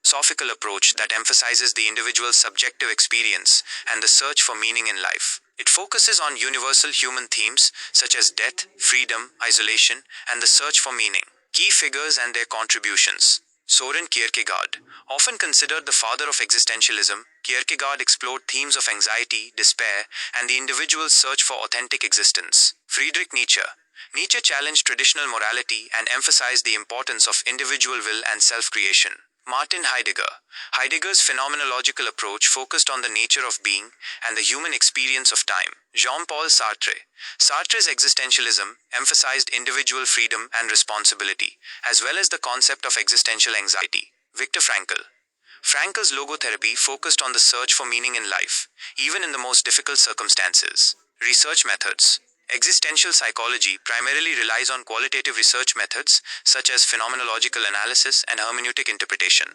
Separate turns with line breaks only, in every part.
philosophical approach that emphasizes the individual's subjective experience and the search for meaning in life. It focuses on universal human themes such as death, freedom, isolation, and the search for meaning. Key figures and their contributions. Soren Kierkegaard, often considered the father of existentialism, Kierkegaard explored themes of anxiety, despair, and the individual's search for authentic existence. Friedrich Nietzsche. Nietzsche challenged traditional morality and emphasized the importance of individual will and self-creation. Martin Heidegger. Heidegger's phenomenological approach focused on the nature of being and the human experience of time. Jean-Paul Sartre. Sartre's existentialism emphasized individual freedom and responsibility, as well as the concept of existential anxiety. Viktor Frankl. Frankl's logotherapy focused on the search for meaning in life, even in the most difficult circumstances. Research methods. Existential psychology primarily relies on qualitative research methods such as phenomenological analysis and hermeneutic interpretation.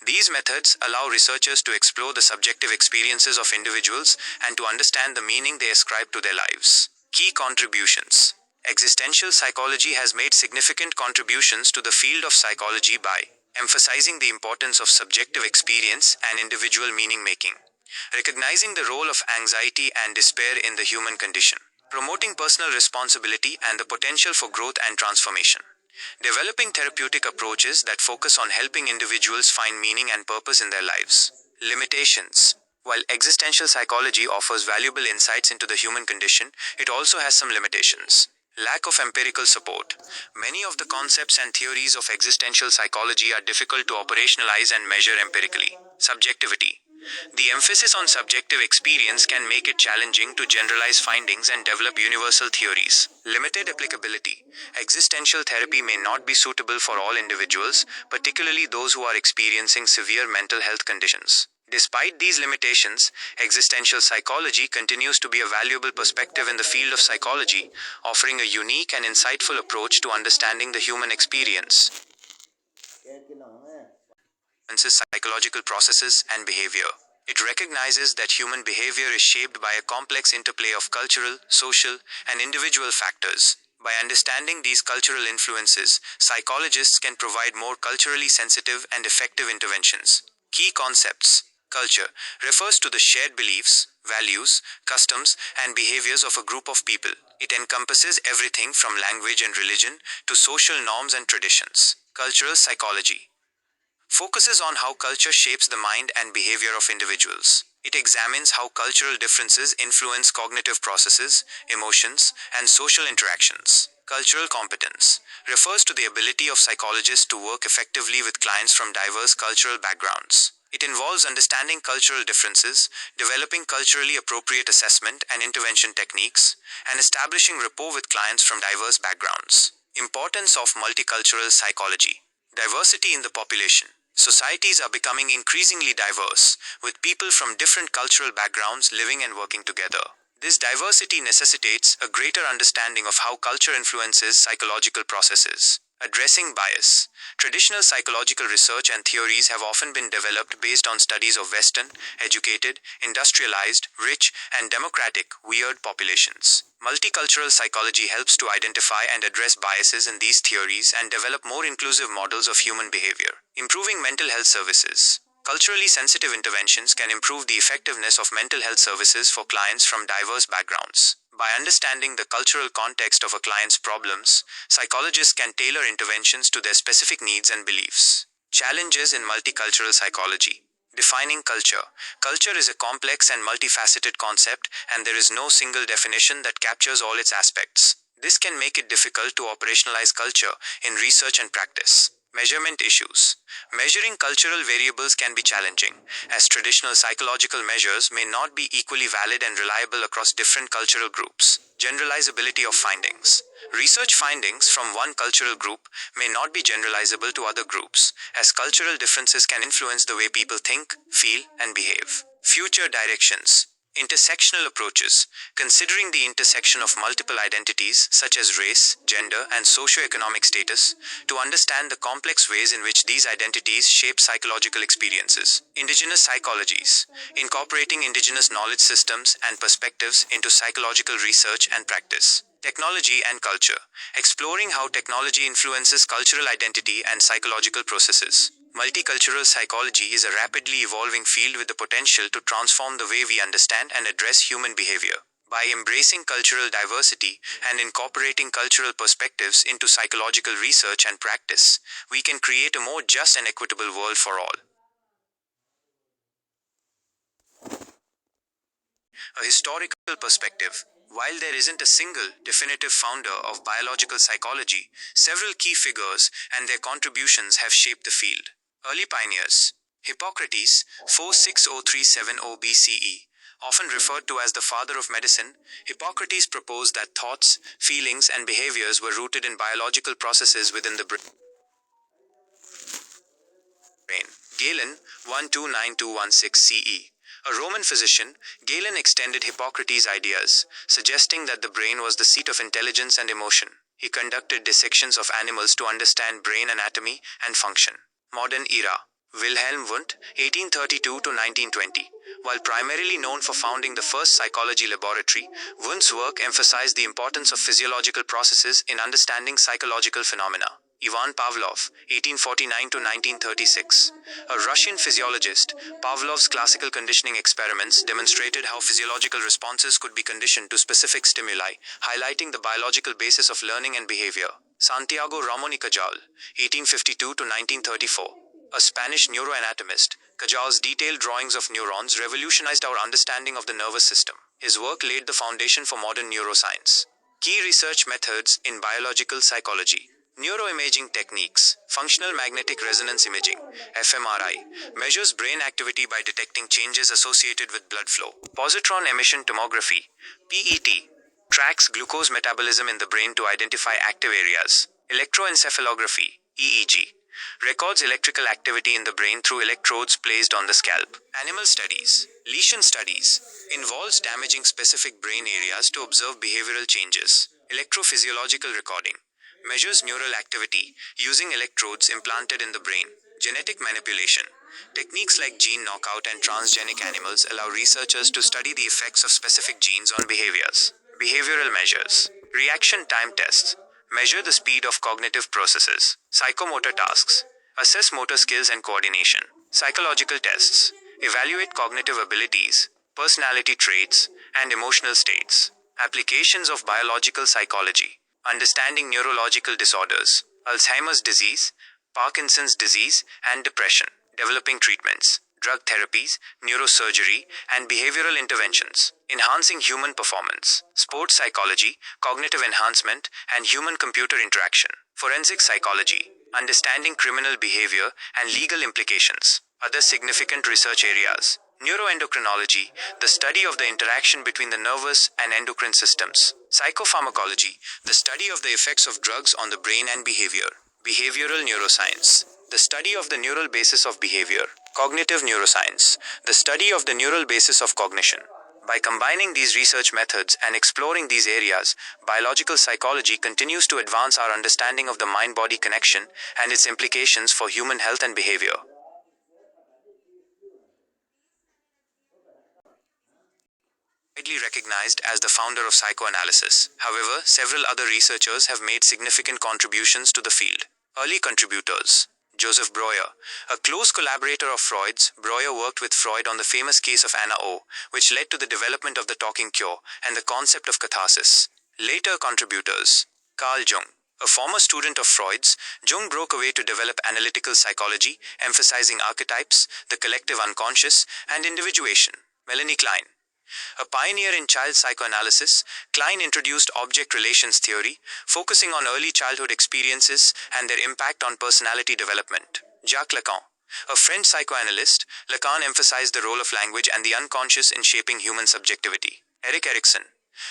These methods allow researchers to explore the subjective experiences of individuals and to understand the meaning they ascribe to their lives. Key contributions. Existential psychology has made significant contributions to the field of psychology by emphasizing the importance of subjective experience and individual meaning making, recognizing the role of anxiety and despair in the human condition, promoting personal responsibility and the potential for growth and transformation, developing therapeutic approaches that focus on helping individuals find meaning and purpose in their lives. Limitations. While existential psychology offers valuable insights into the human condition, it also has some limitations. Lack of empirical support. Many of the concepts and theories of existential psychology are difficult to operationalize and measure empirically. Subjectivity. The emphasis on subjective experience can make it challenging to generalize findings and develop universal theories. Limited applicability. Existential therapy may not be suitable for all individuals, particularly those who are experiencing severe mental health conditions. Despite these limitations, existential psychology continues to be a valuable perspective in the field of psychology, offering a unique and insightful approach to understanding the human experience. Psychological processes and behavior. It recognizes that human behavior is shaped by a complex interplay of cultural, social, and individual factors. By understanding these cultural influences, psychologists can provide more culturally sensitive and effective interventions. Key concepts. Culture refers to the shared beliefs, values, customs, and behaviors of a group of people. It encompasses everything from language and religion to social norms and traditions. Cultural psychology focuses on how culture shapes the mind and behavior of individuals. It examines how cultural differences influence cognitive processes, emotions, and social interactions. Cultural competence refers to the ability of psychologists to work effectively with clients from diverse cultural backgrounds. It involves understanding cultural differences, developing culturally appropriate assessment and intervention techniques, and establishing rapport with clients from diverse backgrounds. Importance of multicultural psychology. Diversity in the population. Societies are becoming increasingly diverse, with people from different cultural backgrounds living and working together. This diversity necessitates a greater understanding of how culture influences psychological processes. Addressing bias. Traditional psychological research and theories have often been developed based on studies of Western, educated, industrialized, rich, and democratic, weird populations. Multicultural psychology helps to identify and address biases in these theories and develop more inclusive models of human behavior. Improving mental health services. Culturally sensitive interventions can improve the effectiveness of mental health services for clients from diverse backgrounds. By understanding the cultural context of a client's problems, psychologists can tailor interventions to their specific needs and beliefs. Challenges in multicultural psychology. Defining culture. Culture is a complex and multifaceted concept, and there is no single definition that captures all its aspects. This can make it difficult to operationalize culture in research and practice. Measurement issues. Measuring cultural variables can be challenging, as traditional psychological measures may not be equally valid and reliable across different cultural groups. Generalizability of findings. Research findings from one cultural group may not be generalizable to other groups, as cultural differences can influence the way people think, feel, and behave. Future directions. Intersectional approaches. Considering the intersection of multiple identities such as race, gender, and socioeconomic status to understand the complex ways in which these identities shape psychological experiences. Indigenous psychologies. Incorporating indigenous knowledge systems and perspectives into psychological research and practice. Technology and culture. Exploring how technology influences cultural identity and psychological processes. Multicultural psychology is a rapidly evolving field with the potential to transform the way we understand and address human behavior. By embracing cultural diversity and incorporating cultural perspectives into psychological research and practice, we can create a more just and equitable world for all. A historical perspective. While there isn't a single, definitive founder of biological psychology, several key figures and their contributions have shaped the field. Early pioneers. Hippocrates, 460-370 BCE, often referred to as the father of medicine, Hippocrates proposed that thoughts, feelings, and behaviors were rooted in biological processes within the brain. Galen, 129216 CE. A Roman physician, Galen extended Hippocrates' ideas, suggesting that the brain was the seat of intelligence and emotion. He conducted dissections of animals to understand brain anatomy and function. Modern era. Wilhelm Wundt, 1832 to 1920. While primarily known for founding the first psychology laboratory, Wundt's work emphasized the importance of physiological processes in understanding psychological phenomena. Ivan Pavlov, 1849 to 1936. A Russian physiologist, Pavlov's classical conditioning experiments demonstrated how physiological responses could be conditioned to specific stimuli, highlighting the biological basis of learning and behavior. Santiago Ramon y Cajal, 1852 to 1934. A Spanish neuroanatomist, Cajal's detailed drawings of neurons revolutionized our understanding of the nervous system. His work laid the foundation for modern neuroscience. Key research methods in biological psychology. Neuroimaging techniques. Functional magnetic resonance imaging, fMRI, measures brain activity by detecting changes associated with blood flow. Positron emission tomography, PET, tracks glucose metabolism in the brain to identify active areas. Electroencephalography, EEG, records electrical activity in the brain through electrodes placed on the scalp. Animal studies. Lesion studies involves damaging specific brain areas to observe behavioral changes. Electrophysiological recording measures neural activity using electrodes implanted in the brain. Genetic manipulation. Techniques like gene knockout and transgenic animals allow researchers to study the effects of specific genes on behaviors. Behavioral measures. Reaction time tests measure the speed of cognitive processes. Psychomotor tasks assess motor skills and coordination. Psychological tests evaluate cognitive abilities, personality traits, and emotional states. Applications of biological psychology. Understanding neurological disorders, Alzheimer's disease, Parkinson's disease, and depression. Developing treatments, drug therapies, neurosurgery, and behavioral interventions. Enhancing human performance, sports psychology, cognitive enhancement, and human-computer interaction. Forensic psychology, understanding criminal behavior and legal implications. Other significant research areas. Neuroendocrinology, the study of the interaction between the nervous and endocrine systems. Psychopharmacology, the study of the effects of drugs on the brain and behavior. Behavioral neuroscience, the study of the neural basis of behavior. Cognitive neuroscience, the study of the neural basis of cognition. By combining these research methods and exploring these areas, biological psychology continues to advance our understanding of the mind-body connection and its implications for human health and behavior. Widely recognized as the founder of psychoanalysis. However, several other researchers have made significant contributions to the field. Early contributors. Joseph Breuer. A close collaborator of Freud's, Breuer worked with Freud on the famous case of Anna O, which led to the development of the talking cure and the concept of catharsis. Later contributors. Carl Jung. A former student of Freud's, Jung broke away to develop analytical psychology, emphasizing archetypes, the collective unconscious, and individuation. Melanie Klein. A pioneer in child psychoanalysis, Klein introduced object relations theory, focusing on early childhood experiences and their impact on personality development. Jacques Lacan. A French psychoanalyst, Lacan emphasized the role of language and the unconscious in shaping human subjectivity. Erik Erikson.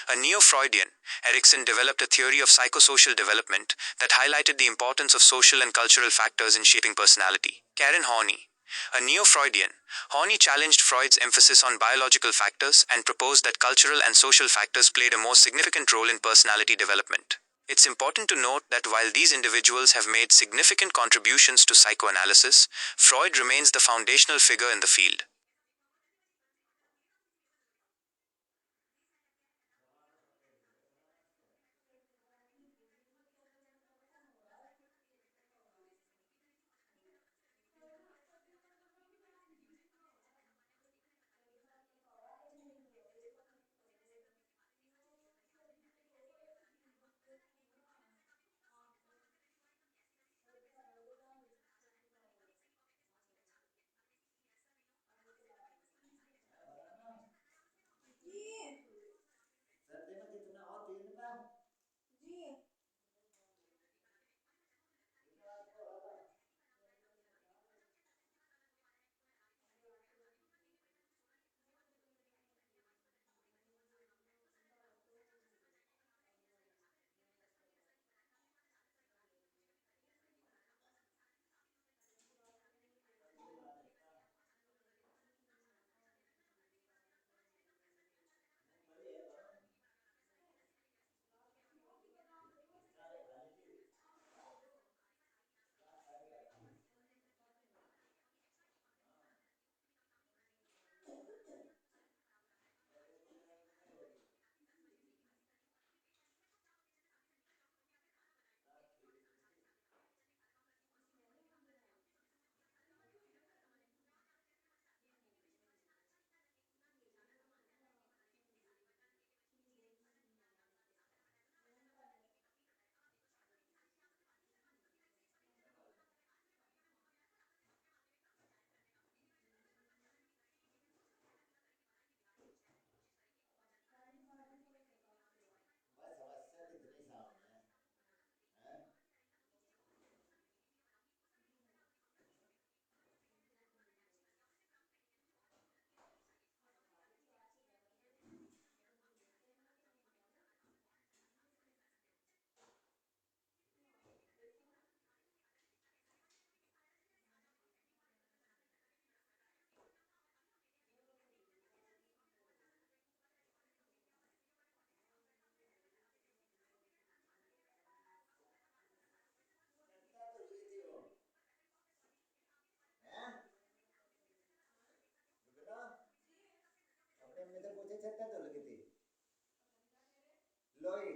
A neo-Freudian, Erikson developed a theory of psychosocial development that highlighted the importance of social and cultural factors in shaping personality. Karen Horney. A neo-Freudian, Horney challenged Freud's emphasis on biological factors and proposed that cultural and social factors played a more significant role in personality development. It's important to note that while these individuals have made significant contributions to psychoanalysis, Freud remains the foundational figure in the field.
చెత్త దొరికింది లోయి